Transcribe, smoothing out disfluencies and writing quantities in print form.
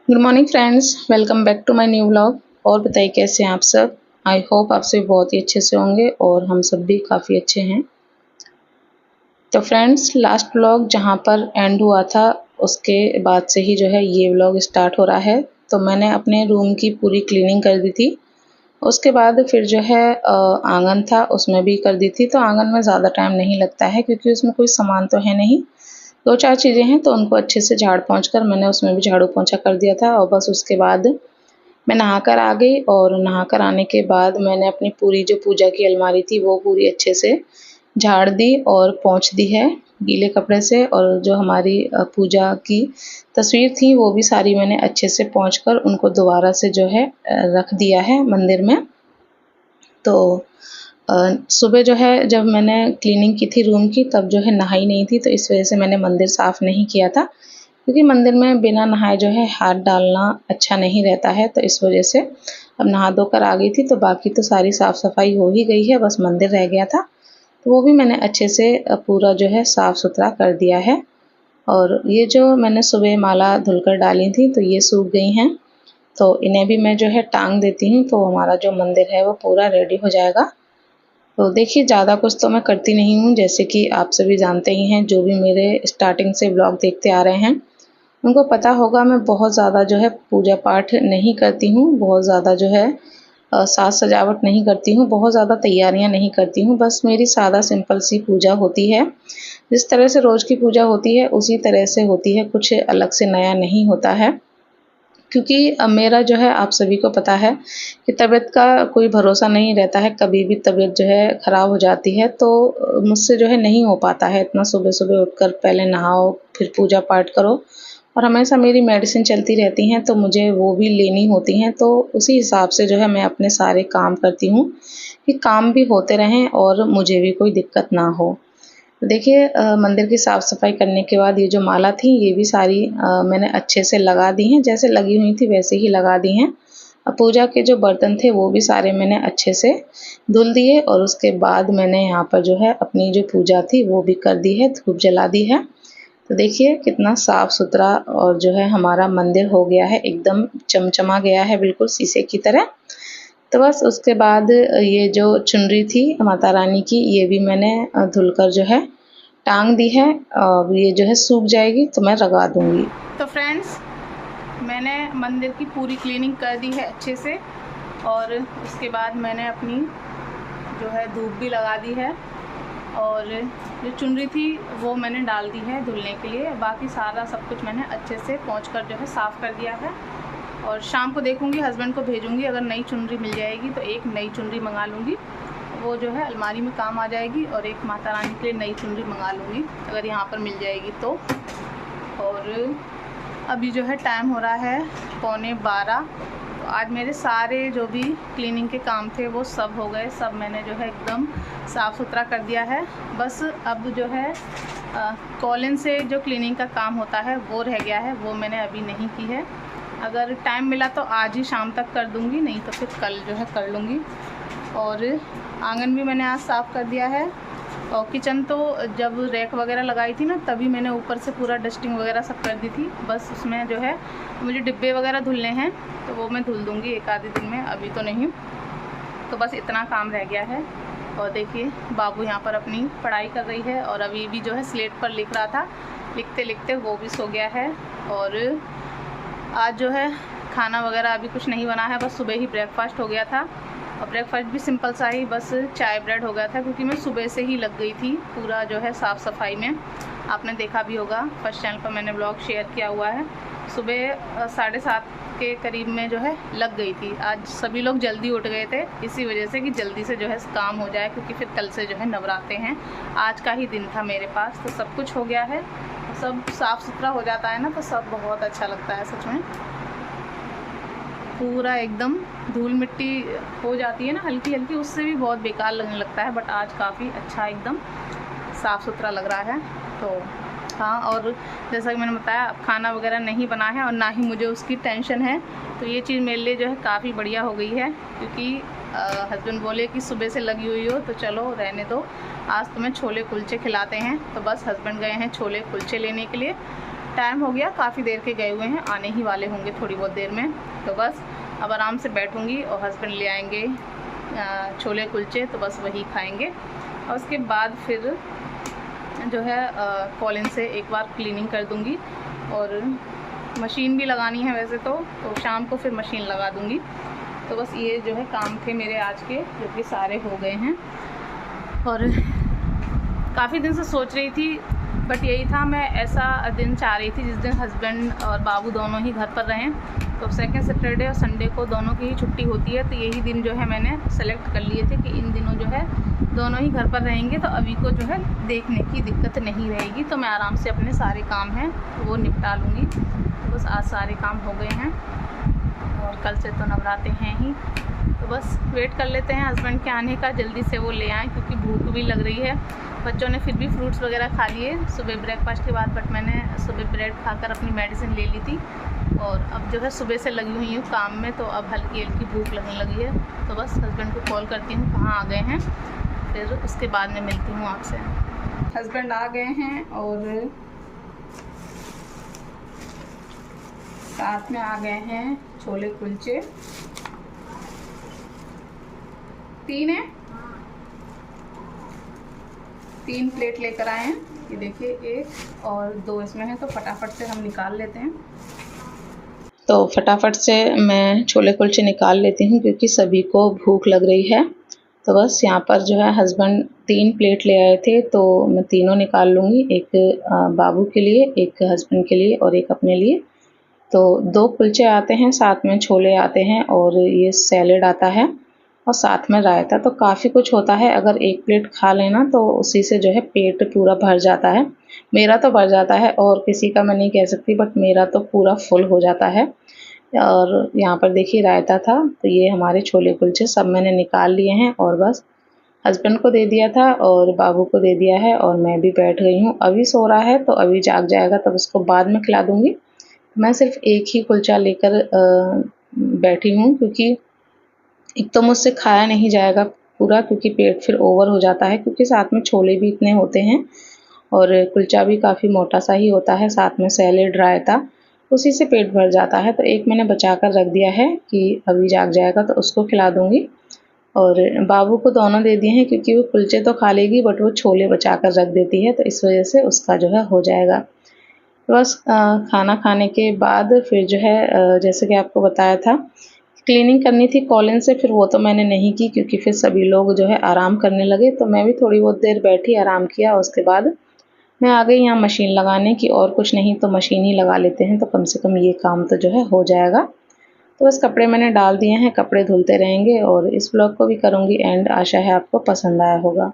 Good morning friends, welcome back to my new vlog. और बताइए कैसे हैं आप सब। आई होप आप सभी बहुत ही अच्छे से होंगे और हम सब भी काफ़ी अच्छे हैं। तो फ्रेंड्स, लास्ट व्लॉग जहां पर एंड हुआ था उसके बाद से ही जो है ये व्लॉग स्टार्ट हो रहा है। तो मैंने अपने रूम की पूरी क्लीनिंग कर दी थी। उसके बाद फिर जो है आंगन था उसमें भी कर दी थी। तो आंगन में ज़्यादा टाइम नहीं लगता है क्योंकि उसमें कोई सामान तो है नहीं, दो चार चीज़ें हैं, तो उनको अच्छे से झाड़ पोंछ कर मैंने उसमें भी झाड़ू पोंछा कर दिया था। और बस उसके बाद मैं नहाकर आ गई और नहाकर आने के बाद मैंने अपनी पूरी जो पूजा की अलमारी थी वो पूरी अच्छे से झाड़ दी और पोंछ दी है गीले कपड़े से। और जो हमारी पूजा की तस्वीर थी वो भी सारी मैंने अच्छे से पोंछ कर उनको दोबारा से जो है रख दिया है मंदिर में। तो सुबह जो है जब मैंने क्लीनिंग की थी रूम की तब जो है नहाई नहीं थी, तो इस वजह से मैंने मंदिर साफ़ नहीं किया था क्योंकि मंदिर में बिना नहाए जो है हाथ डालना अच्छा नहीं रहता है। तो इस वजह से अब नहा धोकर आ गई थी, तो बाकी तो सारी साफ़ सफाई हो ही गई है, बस मंदिर रह गया था। तो वो भी मैंने अच्छे से पूरा जो है साफ़ सुथरा कर दिया है। और ये जो मैंने सुबह माला धुलकर डाली थी तो ये सूख गई हैं, तो इन्हें भी मैं जो है टांग देती हूँ, तो हमारा जो मंदिर है वो पूरा रेडी हो जाएगा। तो देखिए, ज़्यादा कुछ तो मैं करती नहीं हूँ, जैसे कि आप सभी जानते ही हैं, जो भी मेरे स्टार्टिंग से ब्लॉग देखते आ रहे हैं उनको पता होगा मैं बहुत ज़्यादा जो है पूजा पाठ नहीं करती हूँ, बहुत ज़्यादा जो है साज सजावट नहीं करती हूँ, बहुत ज़्यादा तैयारियाँ नहीं करती हूँ। बस मेरी सादा सिंपल सी पूजा होती है, जिस तरह से रोज़ की पूजा होती है उसी तरह से होती है, कुछ अलग से नया नहीं होता है। क्योंकि मेरा जो है आप सभी को पता है कि तबीयत का कोई भरोसा नहीं रहता है, कभी भी तबीयत जो है ख़राब हो जाती है। तो मुझसे जो है नहीं हो पाता है इतना सुबह-सुबह उठकर पहले नहाओ, फिर पूजा पाठ करो। और हमेशा मेरी मेडिसिन चलती रहती हैं, तो मुझे वो भी लेनी होती हैं, तो उसी हिसाब से जो है मैं अपने सारे काम करती हूँ कि काम भी होते रहें और मुझे भी कोई दिक्कत ना हो। देखिए, मंदिर की साफ़-सफ़ाई करने के बाद ये जो माला थी ये भी सारी मैंने अच्छे से लगा दी हैं, जैसे लगी हुई थी वैसे ही लगा दी हैं। पूजा के जो बर्तन थे वो भी सारे मैंने अच्छे से धुल दिए और उसके बाद मैंने यहाँ पर जो है अपनी जो पूजा थी वो भी कर दी है, धूप जला दी है। तो देखिए कितना साफ़-सुथरा और जो है हमारा मंदिर हो गया है, एकदम चमचमा गया है बिल्कुल शीशे की तरह। तो बस उसके बाद ये जो चुनरी थी माता रानी की ये भी मैंने धुलकर जो है टांग दी है। ये जो है सूख जाएगी तो मैं लगा दूंगी। तो फ्रेंड्स, मैंने मंदिर की पूरी क्लीनिंग कर दी है अच्छे से और उसके बाद मैंने अपनी जो है धूप भी लगा दी है और जो चुनरी थी वो मैंने डाल दी है धुलने के लिए। बाकी सारा सब कुछ मैंने अच्छे से पोंछ कर जो है साफ़ कर दिया है। और शाम को देखूंगी, हस्बैंड को भेजूंगी, अगर नई चुनरी मिल जाएगी तो एक नई चुनरी मंगा लूँगी, वो जो है अलमारी में काम आ जाएगी। और एक माता रानी के लिए नई चुनरी मंगा लूँगी अगर यहाँ पर मिल जाएगी तो। और अभी जो है टाइम हो रहा है 11:15। तो आज मेरे सारे जो भी क्लीनिंग के काम थे वो सब हो गए, सब मैंने जो है एकदम साफ़ सुथरा कर दिया है। बस अब जो है कॉलिन से जो क्लीनिंग का काम होता है वो रह गया है, वो मैंने अभी नहीं की है। अगर टाइम मिला तो आज ही शाम तक कर दूँगी, नहीं तो फिर कल जो है कर लूँगी। और आंगन भी मैंने आज साफ़ कर दिया है। और किचन तो जब रैक वगैरह लगाई थी ना तभी मैंने ऊपर से पूरा डस्टिंग वगैरह सब कर दी थी। बस उसमें जो है मुझे डिब्बे वगैरह धुलने हैं तो वो मैं धुल दूँगी एक आधे दिन में, अभी तो नहीं। तो बस इतना काम रह गया है। और देखिए बाबू यहाँ पर अपनी पढ़ाई कर रही है और अभी भी जो है स्लेट पर लिख रहा था, लिखते लिखते वो भी सो गया है। और आज जो है खाना वगैरह अभी कुछ नहीं बना है, बस सुबह ही ब्रेकफास्ट हो गया था। और ब्रेकफास्ट भी सिंपल सा ही, बस चाय ब्रेड हो गया था क्योंकि मैं सुबह से ही लग गई थी पूरा जो है साफ़ सफाई में। आपने देखा भी होगा, फर्स्ट चैनल पर मैंने ब्लॉग शेयर किया हुआ है। सुबह 7:30 के करीब में जो है लग गई थी। आज सभी लोग जल्दी उठ गए थे इसी वजह से कि जल्दी से जो है काम हो जाए, क्योंकि फिर कल से जो है नवरात्रे हैं। आज का ही दिन था मेरे पास, तो सब कुछ हो गया है, सब साफ़ सुथरा हो जाता है ना तो सब बहुत अच्छा लगता है सच में। पूरा एकदम धूल मिट्टी हो जाती है ना हल्की हल्की, उससे भी बहुत बेकार लगने लगता है, बट आज काफ़ी अच्छा एकदम साफ़ सुथरा लग रहा है। तो हाँ, और जैसा कि मैंने बताया अब खाना वगैरह नहीं बना है और ना ही मुझे उसकी टेंशन है, तो ये चीज़ मेरे लिए जो है काफ़ी बढ़िया हो गई है। क्योंकि हस्बैंड बोले कि सुबह से लगी हुई हो तो चलो रहने दो, आज तुम्हें छोले कुलचे खिलाते हैं। तो बस हस्बैंड गए हैं छोले कुलचे लेने के लिए टाइम हो गया, काफ़ी देर के गए हुए हैं, आने ही वाले होंगे थोड़ी बहुत देर में। तो बस अब आराम से बैठूँगी और हस्बैंड ले आएंगे छोले कुलचे, तो बस वही खाएंगे। और उसके बाद फिर जो है कॉलिन से एक बार क्लीनिंग कर दूँगी, और मशीन भी लगानी है वैसे तो शाम को फिर मशीन लगा दूँगी। तो बस ये जो है काम थे मेरे आज के, जो कि सारे हो गए हैं। और काफ़ी दिन से सोच रही थी, बट यही था, मैं ऐसा दिन चाह रही थी जिस दिन हस्बैंड और बाबू दोनों ही घर पर रहें। तो सेकंड सैटरडे और संडे को दोनों की ही छुट्टी होती है, तो यही दिन जो है मैंने सेलेक्ट कर लिए थे कि इन दिनों जो है दोनों ही घर पर रहेंगे, तो अभी को जो है देखने की दिक्कत नहीं रहेगी, तो मैं आराम से अपने सारे काम हैं वो निपटा लूँगी। तो बस आज सारे काम हो गए हैं, और कल से तो नवरात्रे हैं ही, तो बस वेट कर लेते हैं हस्बैंड के आने का, जल्दी से वो ले आएँ, क्योंकि भूख भी लग रही है। बच्चों ने फिर भी फ्रूट्स वगैरह खा लिए सुबह ब्रेकफास्ट के बाद, बट मैंने सुबह ब्रेड खाकर अपनी मेडिसिन ले ली थी, और अब जो है सुबह से लगी हुई हूँ काम में, तो अब हल्की हल्की भूख लगने लगी है। तो बस हस्बैंड को कॉल करती हूँ कहाँ आ गए हैं, फिर उसके बाद में मिलती हूँ आपसे। हस्बैंड आ गए हैं, और साथ में आ गए हैं छोले कुलचे। 3 है, 3 प्लेट लेकर आए हैं। ये देखिए 1 और 2 इसमें है, तो फटाफट से हम निकाल लेते हैं। तो फटाफट से मैं छोले कुलचे निकाल लेती हूँ, क्योंकि सभी को भूख लग रही है। तो बस यहाँ पर जो है हस्बैंड 3 प्लेट ले आए थे, तो मैं तीनों निकाल लूँगी, एक बाबू के लिए, एक हस्बैंड के लिए और एक अपने लिए। तो 2 कुलचे आते हैं, साथ में छोले आते हैं, और ये सैलेड आता है, और साथ में रायता। तो काफ़ी कुछ होता है। अगर 1 प्लेट खा लेना तो उसी से जो है पेट पूरा भर जाता है। मेरा तो भर जाता है, और किसी का मैं नहीं कह सकती, बट मेरा तो पूरा फुल हो जाता है। और यहाँ पर देखिए रायता था, तो ये हमारे छोले कुलचे सब मैंने निकाल लिए हैं, और बस हस्बैंड को दे दिया था और बाबू को दे दिया है, और मैं भी बैठ गई हूँ। अभी सो रहा है, तो अभी जाग जाएगा, तब उसको बाद में खिला दूँगी। मैं सिर्फ़ एक ही कुलचा लेकर बैठी हूँ, क्योंकि एक तो मुझसे खाया नहीं जाएगा पूरा, क्योंकि पेट फिर ओवर हो जाता है, क्योंकि साथ में छोले भी इतने होते हैं, और कुलचा भी काफ़ी मोटा-सा ही होता है, साथ में सैलेड, रायता, उसी से पेट भर जाता है। तो एक मैंने बचा कर रख दिया है कि अभी जाग जाएगा तो उसको खिला दूँगी, और बाबू को दोनों दे दिए हैं, क्योंकि वो कुलचे तो खा लेगी, बट वो छोले बचा कर रख देती है, तो इस वजह से उसका जो है हो जाएगा। बस खाना खाने के बाद फिर जो है जैसे कि आपको बताया था, क्लीनिंग करनी थी कॉलिन से, फिर वो तो मैंने नहीं की, क्योंकि फिर सभी लोग जो है आराम करने लगे, तो मैं भी थोड़ी बहुत देर बैठी, आराम किया। उसके बाद मैं आ गई यहाँ मशीन लगाने की, और कुछ नहीं तो मशीन ही लगा लेते हैं, तो कम से कम ये काम तो जो है हो जाएगा। तो बस कपड़े मैंने डाल दिए हैं, कपड़े धुलते रहेंगे, और इस ब्लॉग को भी करूँगी एंड। आशा है आपको पसंद आया होगा।